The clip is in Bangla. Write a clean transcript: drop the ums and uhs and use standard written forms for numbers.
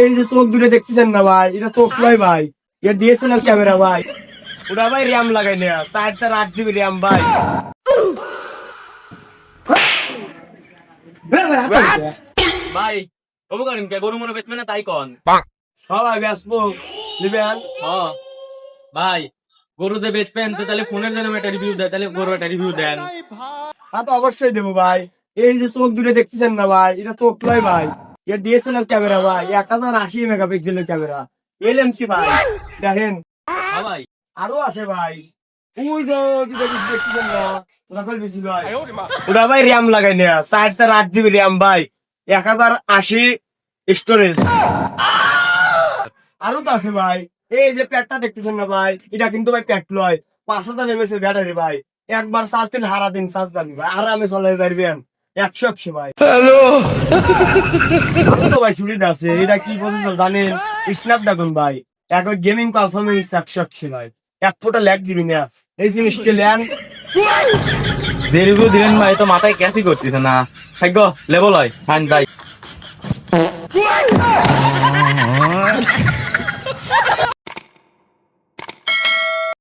এই যে চোখ দুটো দেখতেছেন না ভাই, এটা চোখ নয় ভাই, এটা ডিএসএলআর ক্যামেরা ভাই। ওটা ভাই র্যাম লাগাই নেয়া 4/8 GB র্যাম ভাই। ভাই কবু করেন কে গরু মনে বেচবে না তাই কন। সবাই বেসবো নিবেন। হ ভাই গরু যে বেচবেন তো তাহলে ফোনের জন্য একটা রিভিউ দেয়, তাহলে গরু একটা রিভিউ দেন। হ্যাঁ তো অবশ্যই দেবো ভাই। এই যে চোখ দুটো দেখতেছেন না ভাই, এটা চোখ নয় ভাই, এটা ডিএসএলআর ক্যামেরা ভাই, 1080 মেগাপিক্সেলের ক্যামেরা, এলএমসি ভাই। দেখেন হ্যাঁ ভাই আরো আছে ভাই, ওই যে দুটো কিছু দেখতেছেন না, ওটা ফেল বেশি ভাই। ওটা ভাই র্যাম লাগাই নেয়া 4/8 GB র্যাম ভাই, 1080 স্টোরেজ। আরো তো আছে ভাই, এই যে প্যাডটা দেখতেছেন না ভাই, এটা কিন্তু ভাই প্যাড লয়, 500 mAh ব্যাটারি ভাই, একবার চার্জ দিন সারা দিন চার্জ দাবি ভাই, আরামে চলে যাবেন 100 ভাই। আরো তো ভাই সুবিধা আছে, এটা কি প্রসেসর জানেন? স্ন্যাপড্রাগন ভাই, এক গেমিং পারফরমেন্স 100 ভাই, এক ফোটা ল্যাগ দিবি না। এই জিনিসটা ল্যান যে রিভিউ দিলেন ভাই তো মাথায় ক্যাসই করতেছে না, ভাগ্য লেভেল হয় ফাইন ভাই।